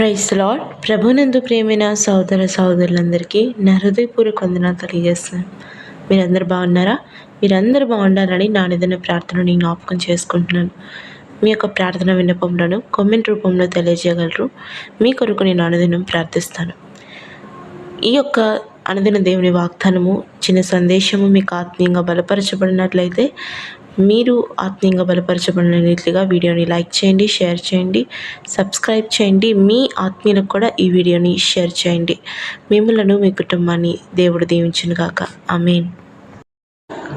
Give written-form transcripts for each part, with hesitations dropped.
Praise lord. ప్రభునందు ప్రియమైన సోదర సోదరులందరికీ నా హృదయపూర్వక వందనాలు తెలియజేస్తున్నాను. మీరందరూ బాగున్నారా? మీరందరూ బాగుండాలని నా నిజమైన ప్రార్థనని జ్ఞాపకం చేసుకుంటున్నాను. మీ యొక్క ప్రార్థన విన్నపంలోను కామెంట్ రూపంలో తెలియజేయగలరు. మీ కొరకు నేను అనుదినం ప్రార్థిస్తాను. ఈ యొక్క అనుదిన దేవుని వాగ్దానము, చిన్న సందేశము మీకు ఆత్మీయంగా బలపరచబడినట్లయితే, మీరు ఆత్మీయంగా బలపరచబడిన రీతిగా వీడియోని లైక్ చేయండి, షేర్ చేయండి, సబ్స్క్రైబ్ చేయండి. మీ ఆత్మీయులకు కూడా ఈ వీడియోని షేర్ చేయండి. మిమ్మలను, మీ కుటుంబాన్ని దేవుడు దీవించును గాక. ఆమేన్.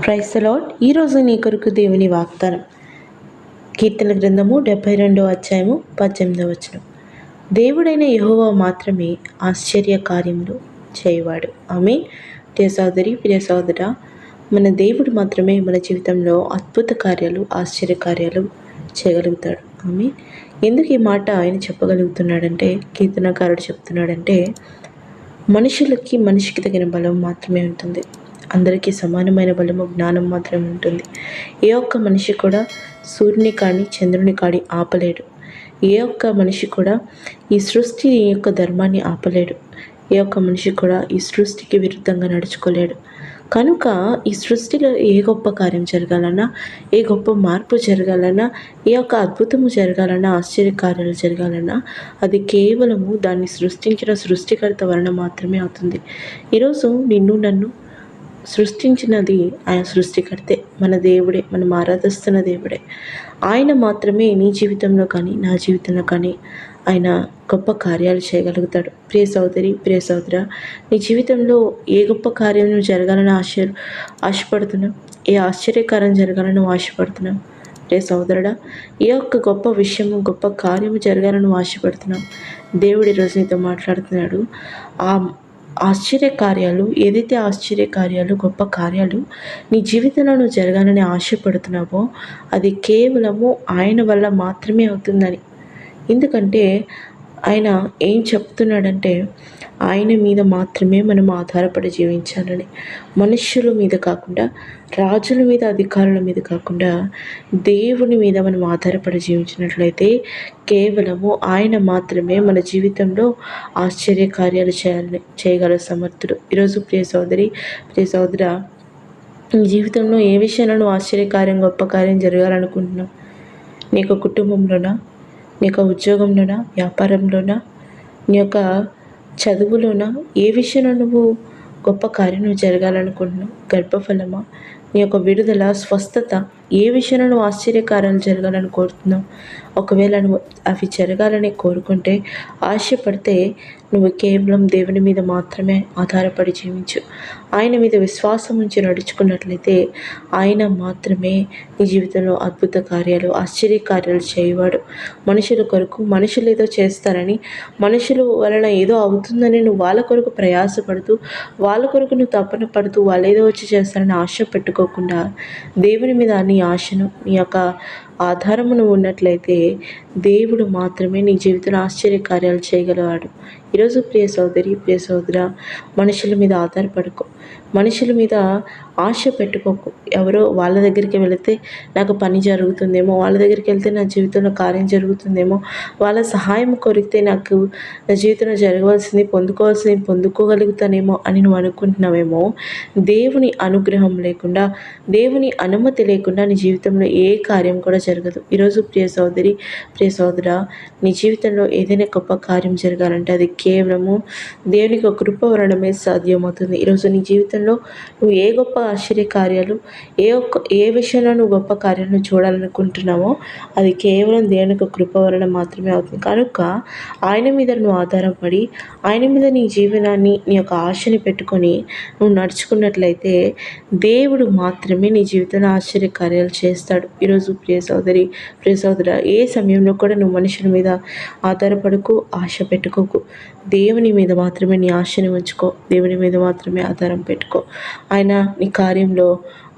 Praise the lord. ఈరోజు నీ కొరకు దేవుని వాగ్దానం, కీర్తన గ్రంథము 72వ అధ్యాయము 18వ వచనం. దేవుడైన యెహోవా మాత్రమే ఆశ్చర్య కార్యములు చేయవాడు. ఆమేన్. ప్రియ సోదరి, ప్రియ సోదరా, మన దేవుడు మాత్రమే మన జీవితంలో అద్భుత కార్యాలు, ఆశ్చర్య కార్యాలు చేయగలుగుతాడు. ఆమేన్. ఎందుకు ఈ మాట ఆయన చెప్పగలుగుతున్నాడంటే, కీర్తనకారుడు చెప్తున్నాడంటే, మనిషికి తగిన బలం మాత్రమే ఉంటుంది. అందరికీ సమానమైన బలము, జ్ఞానం మాత్రమే ఉంటుంది. ఏ ఒక్క మనిషి కూడా సూర్యుని కానీ చంద్రుని కానీ ఆపలేడు. ఏ ఒక్క మనిషి కూడా ఈ సృష్టి యొక్క ధర్మాన్ని ఆపలేడు. ఏ ఒక్క మనిషి కూడా ఈ సృష్టికి విరుద్ధంగా నడుచుకోలేడు. కనుక ఈ సృష్టిలో ఏ గొప్ప కార్యం జరగాలన్నా, ఏ గొప్ప మార్పు జరగాలన్నా, ఏ ఒక్క అద్భుతము జరగాలన్నా, ఆశ్చర్య కార్యాలు జరగాలన్నా, అది కేవలము దాన్ని సృష్టించిన సృష్టికర్త వలన మాత్రమే అవుతుంది. ఈరోజు నిన్ను నన్ను సృష్టించినది ఆయన సృష్టికర్తే, మన దేవుడే, మనం ఆరాధిస్తున్న దేవుడే. ఆయన మాత్రమే నీ జీవితంలో కానీ నా జీవితంలో కానీ ఆయన గొప్ప కార్యాలు చేయగలుగుతాడు. ప్రియ సోదరి, ప్రియ సోదరా, నీ జీవితంలో ఏ గొప్ప కార్యం జరగాలని ఆశపడుతున్నావు? ఏ ఆశ్చర్యకార్యం జరగాలని ఆశపడుతున్నావు? ప్రియ సోదరుడా, ఏ ఒక్క గొప్ప విషయము, గొప్ప కార్యము జరగాలని ఆశపడుతున్నావు? దేవుడి ఈరోజు నీతో మాట్లాడుతున్నాడు. ఆ ఆశ్చర్యకార్యాలు, ఏదైతే ఆశ్చర్యకార్యాలు, గొప్ప కార్యాలు నీ జీవితంలో నువ్వు జరగాలని ఆశపడుతున్నావో అది కేవలము ఆయన వల్ల మాత్రమే అవుతుందని. ఎందుకంటే ఆయన ఏం చెప్తున్నాడంటే, ఆయన మీద మాత్రమే మనం ఆధారపడి జీవించాలని. మనుష్యుల మీద కాకుండా, రాజుల మీద, అధికారుల మీద కాకుండా దేవుని మీద మనం ఆధారపడి జీవించినట్లయితే కేవలము ఆయన మాత్రమే మన జీవితంలో ఆశ్చర్య కార్యాలు చేయగల సమర్థుడు. ఈరోజు ప్రియ సోదరి, ప్రియ సోదరా, నీ జీవితంలో ఏ విషయంలో ఆశ్చర్యకార్యం, గొప్ప కార్యం జరగాలనుకుంటున్నావు? నీ యొక్క కుటుంబంలోనా, నీ యొక్క ఉద్యోగంలోనా, వ్యాపారంలోనా, నీ యొక్క చదువులోనా, ఏ విషయంలో నువ్వు గొప్ప కార్యం నువ్వు జరగాలనుకుంటున్నావు? గర్భఫలమా, నీ యొక్క విడుదల, స్వస్థత, ఏ విషయంలో నువ్వు ఆశ్చర్యకార్యాలు జరగాలని కోరుతున్నావు? ఒకవేళ నువ్వు అవి జరగాలని కోరుకుంటే, ఆశపడితే నువ్వు కేవలం దేవుని మీద మాత్రమే ఆధారపడి జీవించు. ఆయన మీద విశ్వాసం ఉంచి నడుచుకున్నట్లయితే ఆయన మాత్రమే నీ జీవితంలో అద్భుత కార్యాలు, ఆశ్చర్య కార్యాలు చేయవాడు. మనుషుల కొరకు, మనుషులు ఏదో చేస్తారని, మనుషుల వలన ఏదో అవుతుందని నువ్వు వాళ్ళ కొరకు ప్రయాసపడుతూ, వాళ్ళ కొరకు నువ్వు తపన పడుతూ, వాళ్ళు ఏదో వచ్చి చేస్తారని ఆశ పెట్టుకోకుండా దేవుని మీద నీ ఆశను, నీ యొక్క ఆధారమును ఉన్నట్లయితే దేవుడు మాత్రమే నీ జీవితంలో ఆశ్చర్య కార్యాలు చేయగలవాడు. ఈరోజు ప్రియ సోదరి, ప్రియ సోదరా, మనుషుల మీద ఆధారపడుకో, మనుషుల మీద ఆశ పెట్టుకోకు. ఎవరో వాళ్ళ దగ్గరికి వెళితే నాకు పని జరుగుతుందేమో, వాళ్ళ దగ్గరికి వెళ్తే నా జీవితంలో కార్యం జరుగుతుందేమో, వాళ్ళ సహాయం కోరితే నాకు నా జీవితంలో జరగవలసింది, పొందుకోవాల్సింది పొందుకోగలుగుతానేమో అని నువ్వు అనుకుంటున్నావేమో. దేవుని అనుగ్రహం లేకుండా, దేవుని అనుమతి లేకుండా నీ జీవితంలో ఏ కార్యం కూడా జరగదు. ఈరోజు ప్రియ సోదరి, ప్రియ సోదరా, నీ జీవితంలో ఏదైనా గొప్ప కార్యం జరగాలంటే అది కేవలము దేవుని యొక్క కృప వలనమే సాధ్యమవుతుంది. ఈరోజు నీ జీవితంలో నువ్వు ఏ గొప్ప ఆశ్చర్య కార్యాలు, ఏ విషయంలో నువ్వు గొప్ప కార్యాలను చూడాలనుకుంటున్నావో అది కేవలం దేవుని యొక్క కృప వలన మాత్రమే అవుతుంది. కనుక ఆయన మీద నువ్వు ఆధారపడి, ఆయన మీద నీ జీవనాన్ని, నీ యొక్క ఆశని పెట్టుకొని నువ్వు నడుచుకున్నట్లయితే దేవుడు మాత్రమే నీ జీవితంలో ఆశ్చర్య కార్యాలు చేస్తాడు. ఈరోజు ప్రియ సోదరి, ప్రియ సోదర, ఏ సమయంలో కూడా నువ్వు మనుషుల మీద ఆధారపడకు, ఆశ పెట్టుకోకు. దేవుని మీద మాత్రమే నీ ఆశని ఉంచుకో, దేవుని మీద మాత్రమే ఆధారం పెట్టుకో. ఆయన నీ కార్యంలో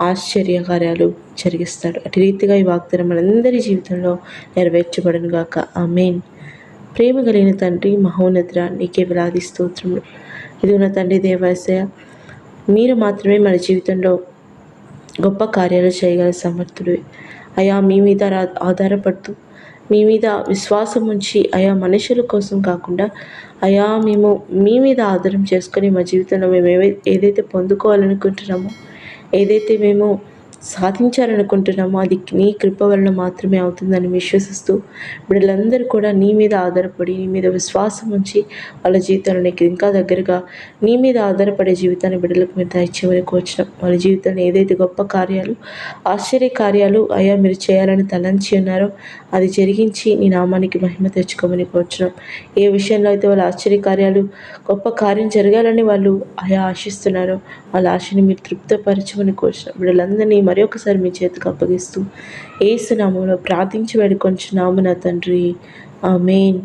ఆశ్చర్య కార్యాలు జరిగిస్తాడు. అటు రీతిగా ఈ వాగ్దానం మనందరి జీవితంలో నెరవేర్చబడును గాక. ఆమేన్. ప్రేమ కలిగిన తండ్రి, మహోన్నతుడా, నీకే వేలాది స్తోత్రములు. ఇది ఉన్న తండ్రి దేవాసయ, మీరు మాత్రమే మన జీవితంలో గొప్ప కార్యాలు చేయగల సమర్థుడు. అయ్యా, మీ మీద ఆధారపడుతూ మీ మీద విశ్వాసం ఉంచి అయా మనుషుల కోసం కాకుండా అయా మేము మీ మీద ఆధారం చేసుకొని మా జీవితంలో మేము ఏదైతే పొందుకోవాలనుకుంటున్నామో, ఏదైతే మేము సాధించాలనుకుంటున్నామో అది నీ కృప వలన మాత్రమే అవుతుందని విశ్వసిస్తూ వీళ్ళందరూ కూడా నీ మీద ఆధారపడి నీ మీద విశ్వాసం ఉంచి వాళ్ళ జీవితంలో నీకు ఇంకా దగ్గరగా నీ మీద ఆధారపడే జీవితాన్ని బిడ్డలకు మీరు దయచేయమని కోరుచున్నాం. వాళ్ళ జీవితంలో ఏదైతే గొప్ప కార్యాలు, ఆశ్చర్య కార్యాలు అయ్యా మీరు చేయాలని తలంచి ఉన్నారో అది జరిగించి నీ నామానికి మహిమ తెచ్చుకోమని కోరుచున్నాం. ఏ విషయంలో అయితే వాళ్ళ ఆశ్చర్య కార్యాలు, గొప్ప కార్యం జరగాలని వాళ్ళు అయా ఆశిస్తున్నారో వాళ్ళ ఆశని మీరు తృప్తపరచమని కోరుచున్నాం. వీళ్ళందరినీ మరొకసారి మీ చేతికి అప్పగిస్తూ యేసు నామములో ప్రార్థించి వేడుకొంచున్నాము నా తండ్రి. ఆమేన్.